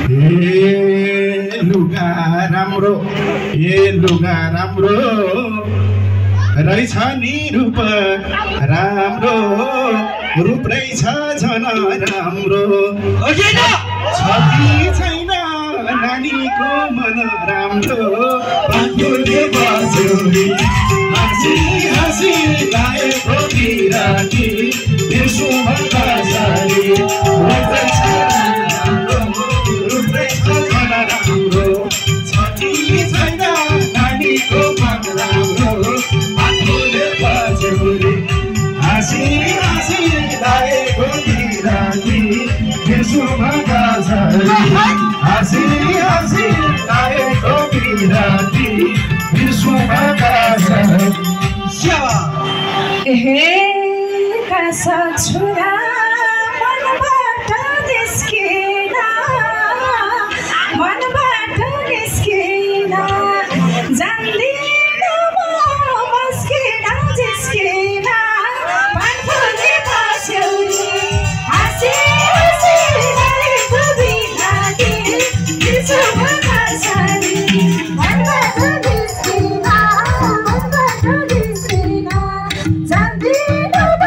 ए लुगा राम्रो रहेछ नि रूप राम्रो रूप रहेछ झन राम्रो छवि छैन नानीको मन राम्रो बाटोले बस्यो हाँसी हाँसी लाएको बिराती बिर्सु भन्दा सारी रूप रहेछ झन राम्रो छवि छैन नानीको मन राम्रो बाटोले बस्यो हाँसी हाँसी लाएको बिराती बिर्सु भन्दा सारी हाँसी हाँसी लाएको बिराती बिर्सु भन्दा सारी कासा छुरा मनबाट निस्किन जान्दिन म मस्किन जिस्किन पानफुले बस्यौरी हाँसी हाँसी लाएको बिराती बिर्सु भन्दा सारी मनबाट निस्किन जान्दिन म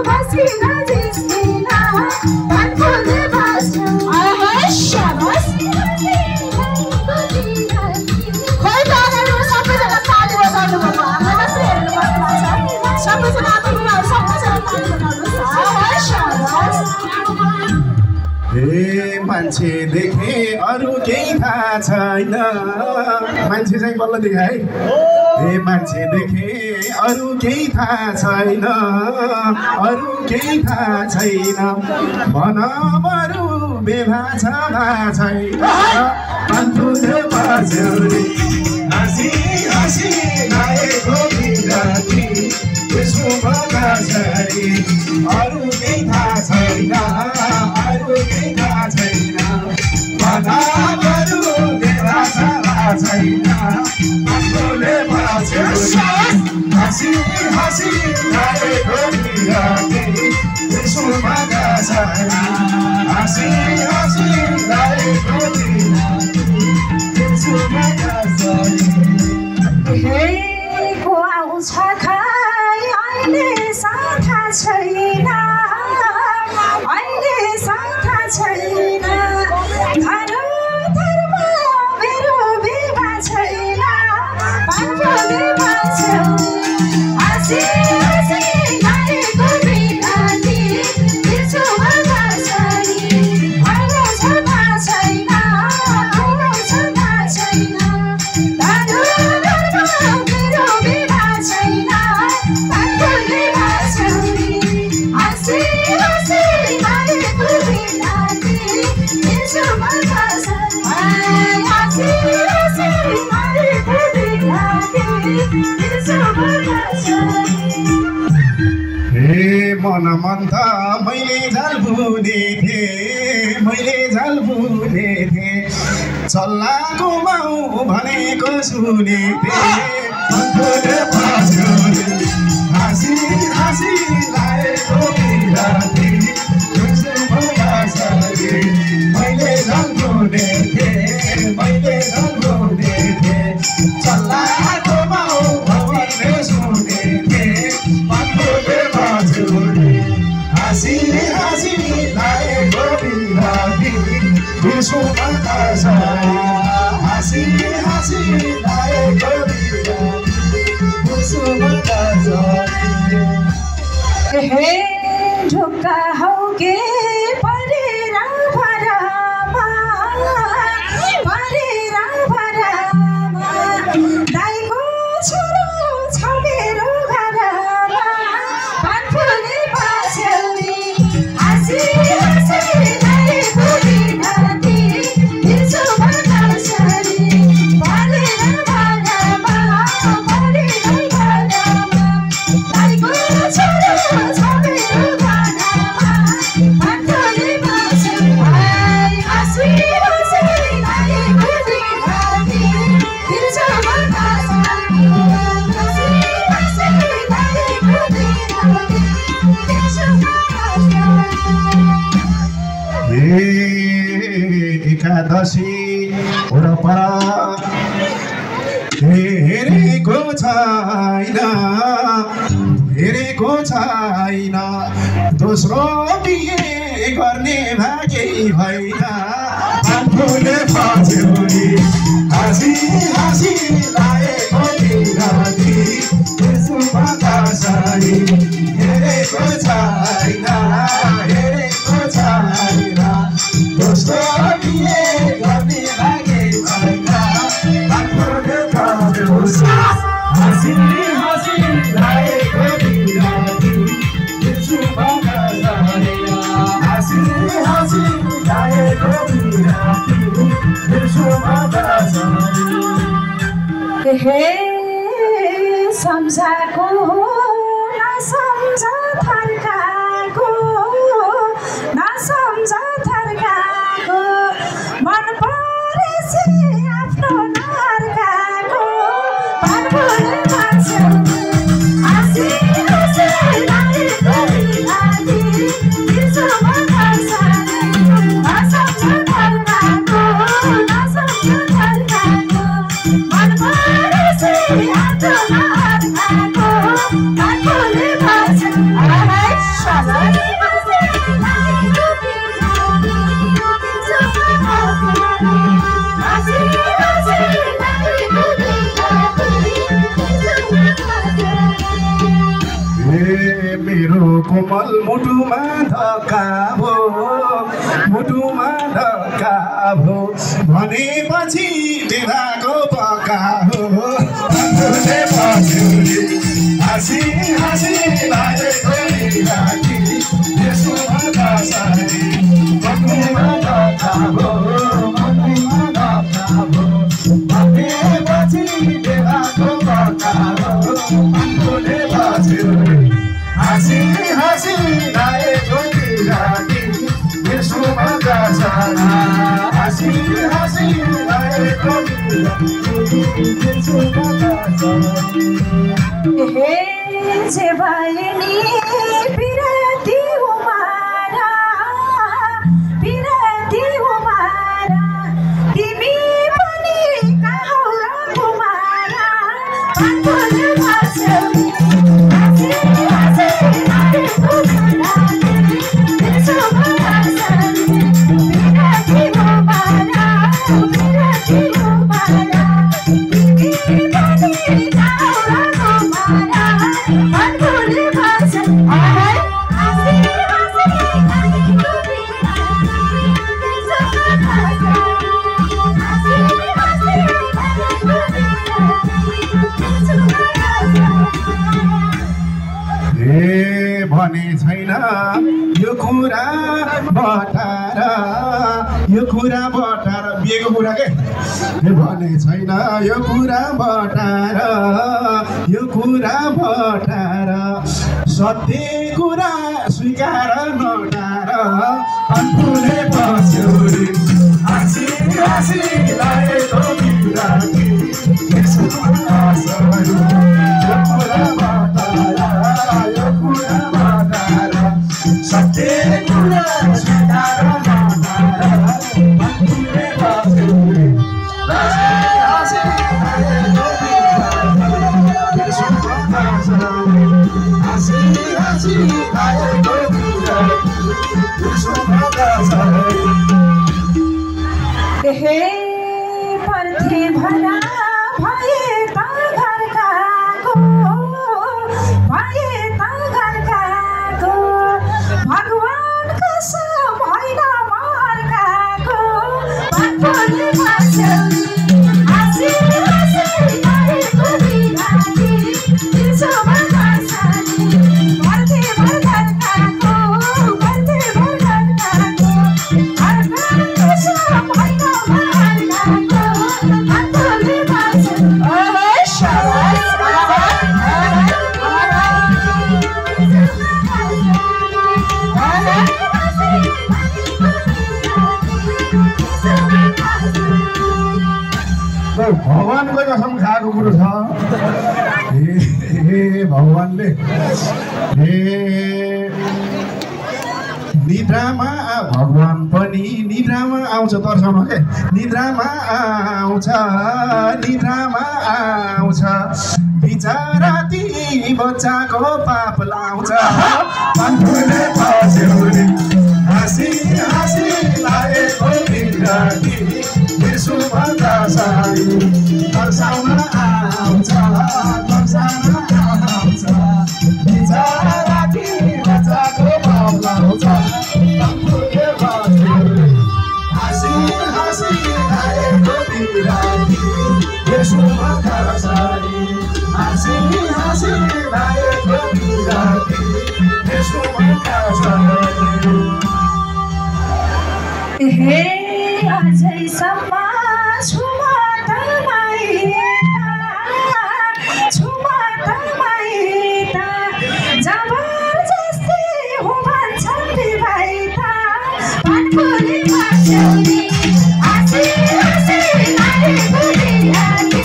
मस्किन जिस्किन पानफुले बस्यौरी शाबास हे मान्छे देखे अरू केही थाहा छैन मान्छे चाहिँ बल्ल देखा है हे मान्छे देखे अरू केही थाहा छैन भन बरु बेभा छ थाहा छैन पानफुले बस्यो हाँसी हाँसी लाएको बिराती बिर्सु भन्दा सारी अरू केही थाहा छैन भना बरु बेभा छ थाहा छैन पानफुले बस्यो हाँसी हाँसी लाएको बिराती बिर्सु भन्दा सारी हाँसी हाँसी लाएको बिराती बिर्सु भन्दा सारी को आउँछ खै अहिले साथा छैन धरोधरमा मेरो बिहा छैन पानफुले बस्यो हाँसी हाँसी लाएको बिराती बिर्सु भन्दा सारी छैन धरोधरमा मेरो बिहा छैन पानफुले बस्यो हाँसी हाँसी लाएको बिराती बिर्सु भन्दा सारी हाँसी हाँसी लाएको बिराती बिर्सु भन्दा सारी हे मन त मैले झाल बुने थिएँ चल्लाको माउ भनेको सुने पानफुले बस्यो हाँसी हाँसी लाएको बिराती बिर्सु भन्दा सारी मैले झाल बुने थिएँ चल्लाको माउ भनेको सुने थिएँ पानफुले बस्यो हाँसी हाँसी लाएको बिराती बिर्सु भन्दा सारी हाँसी हाँसी लाएको बिराती बिर्सु भन्दा सारी ढुक्का हौ के परेर भरमा दाइको छोरो छ मेरो घरमा पानफुले बस्यो हाँसी हाँसी लाएको बिराती बिर्सु भन्दा सारी परेर भरमा दाइको छोरो छ मेरो घरमा एकादशी वरपर हेरेको छैन दोस्रो बिहे गर्ने भाग्य भएन आफूले पछ्यौरी हाँसी हाँसी लागेको बिराती त्यसमा कसरी हेरेको छैन दोस्रो बिहे गर्ने भाग्य भएन आफूले पछ्यौरी हाँसी हाँसी लागेको बिराती त्यसमा कसरी हाँसी हाँसी लागेको बिराती त्यसमा कसरी हे सम्झाको नसम्झ थर्काको मन परेछि आफ्नो नर्काको पानफुल पछ्यौरी हाँसी हाँसी लागेको बिराती त्यसमा कसरी नसम्झ थर्काको मन परेछि आफ्नो नर्काको पानफुल पछ्यौरी मेरो कोमल मुटुमा धक्का भो भनेपछि बिहाको पक्का हो आफूले पछ्यौरी हाँसी हाँसी लागेको बिराती त्यसमा कसरी मुटुमा धक्का भो भनेपछि बिहाको पक्का हो आफूले पछ्यौरी हाँसी हाँसी लागेको बिराती त्यसमा कसरी हाँसी हाँसी लागेको बिराती त्यसमा कसरी हे जे भए नि बिराती उमारा तिमी पनि कहाँ कुमारा पानफुल पछ्यौरी हाँसी हाँसी लागेको बिराती त्यसमा कसरी बिराती उमारा तिमी पनि कहाँ कुमारा पानफुल पछ्यौरी हाँसी हाँसी लागेको भने छैन यो कुरा बटार बिहेको कुरा के भने छैन यो कुरा बटार सत्य कुरा स्वीकार नटार आफूले पछ्यौरी हाँसी हाँसी लागेको बिराती त्यसमा कसरी यो कुरा बटार सत्य कुरा स्वीकार नटार आफूले पछ्यौरी हाँसी हाँसी लागेको बिराती त्यसमा कसरी हे पर्थे भला भए त घरकाको भगवान कसम होइन मर्काको पानफुल पछ्यौरी हाँसी हाँसी लागेको बिराती त्यसमा कसरी पर्थे घरकाको भगवान कसम होइन मर्काको पानफुल भगवानको कसम खाएको कुरो छ हे भगवानले निद्रामा भगवान पनि निद्रामा आउँछ तर्साउनु के निद्रामा आउँछ बिचरा ती बच्चाको पाप लाउँछ भन्नुले पछ्यौरी हाँसी हाँसी लागेको बिराती बिर्सुभन्दा सारी तर्साउन आउँछ बिचरा ती बच्चाको पाप लाउँछ भन्नुले पछ्यौरी हाँसी हाँसी लागेको बिराती बिर्सुभन्दा सारी हाँसी हाँसी लागेको बिराती बिर्सुभन्दा सारी हे अझैसम्म छुमा त जबरजस्ती हो भन्छन् बिवाहिता पाटफुली पछ्यौरी हाँसी हाँसी लागेको बिराती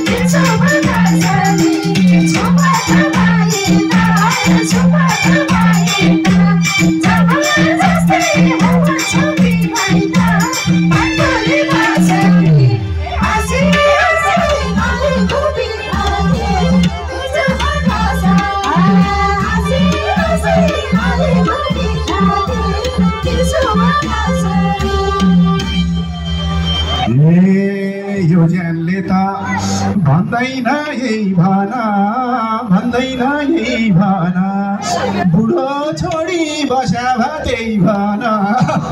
बिर्सुभन्दा सारी छुमा त माइता जबरजस्ती हो भन्छन् बिवाहिता पाटफुली पछ्यौरी हाँसी हाँसी लागेको बिराती बिर्सुभन्दा सारी हाँसी हाँसी लागेको बिराती बिर्सुभन्दा सारी यो ज्यानले त भन्दैन यही भना बुढो छोडी बस्या भए त्यही भना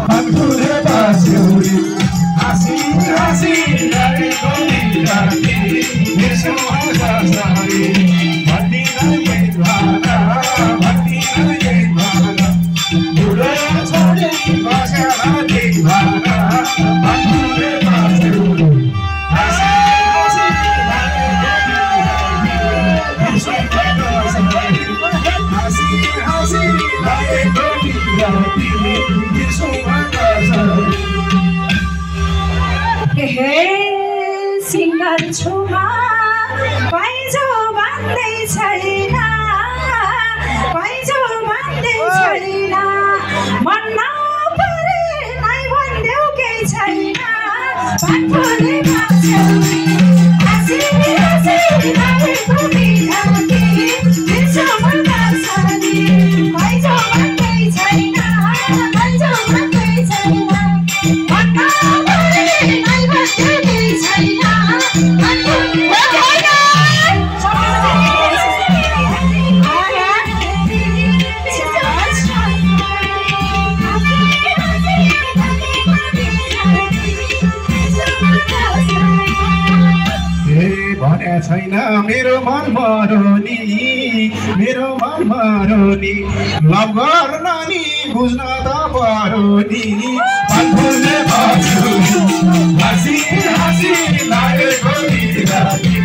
भन्नुले पछ्यौरी हाँसी हाँसी लागेको बिराती बिर्सुभन्दा सारी भन्दिन यही भना बुढो छोडी बस्या भए त्यही भना भन्नुले पछ्यौरी हाँसी हाँसी लागेको बिराती हाँसी हाँसी लागेको बिराती बिर्सुभन्दा सारी हे सिङ्गर छुमा पाइजो भन्दै छैन मन नपरे नै भन्देऊ केही छैन पाटफुली पछ्यौरी हाँसी हाँसी लागेको बिराती बिर्सुभन्दा सारी पाइजो भन्दै छैन मन नपरे नै भन्देऊ केही छैन भने छैन मेरो मन मरोनी लभ गर्न नि बुझ्न त परोनी भन्नुले पछ्यौरी हाँसी हाँसी लागेको बिराती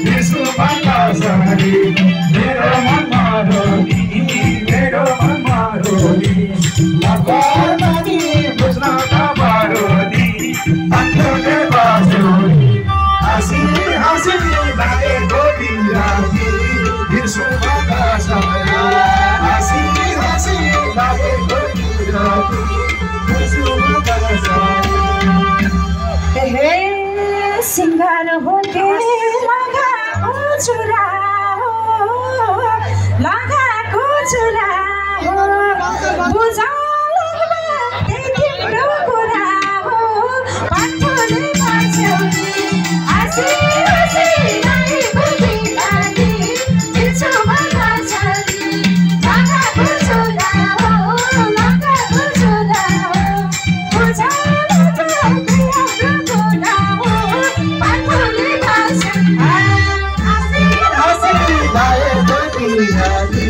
बिर्सुभन्दा सारी मेरो मन मरोनी लभ गर्न नि बुझ्न त परोनी भन्नुले पछ्यौरी हाँसी हाँसी लागेको बिराती बिर्सुभन्दा सारी हाँसी हाँसी लागेको बिराती बिर्सुभन्दा सारी हे सिङ्गार हो के लगाएको चुरा हो बुझा लाग्ला त्यही तिम्रो कुरा हो पाटफुली पछ्यौरी हाँसी हाँसी लागेको बिराती बिर्सुभन्दा सारी लगाएको चुरा हो बुझा लाग्ला त्यही तिम्रो कुरा हो पाटफुली पछ्यौरी हाँसी हाँसी लागेको बिराती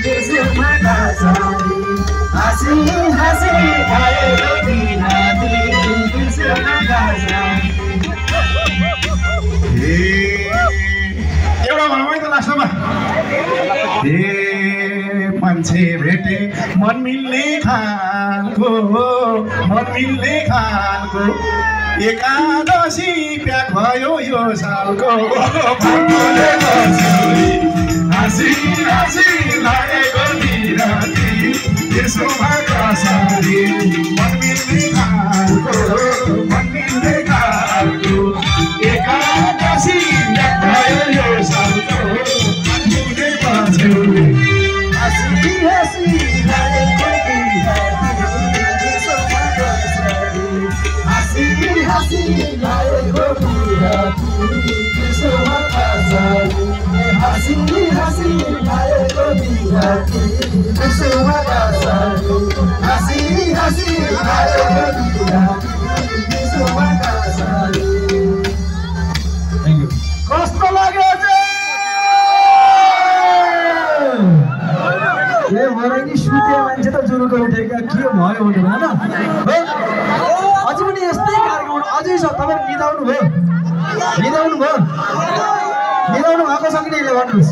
बिर्सुभन्दा सारी हाँसी हाँसी लागेको बिराती बिर्सुभन्दा सारी एउटा भनौँ है त लास्टमा मान्छे भेटे मन मिल्ने खालको एकादशी प्याक भयो यो सालको हाँसी हाँसी लागेको बिराती त्यसोमा कसरी मन मिल्ने खालको एकादशी भयो यो सालको कुनै पछ्यौले हाँसी हाँसी लागेको त्यसोमा कसरी हाँसी हाँसी लागेको त्यसोमा कसरी हाँसी हाँसी लागेको त्यसोमा कसरी हाँसी हाँसी लागेको त्यसोमा कसरी कस्तो लाग्यो ए मराइनी सुते मान्छे त जुरुको उठेका के भयो भनेर हैन अझै पनि यस्तै कार्यक्रम अझै छ तपाईहरु निदाउनु भएको छ कि भन्नुस्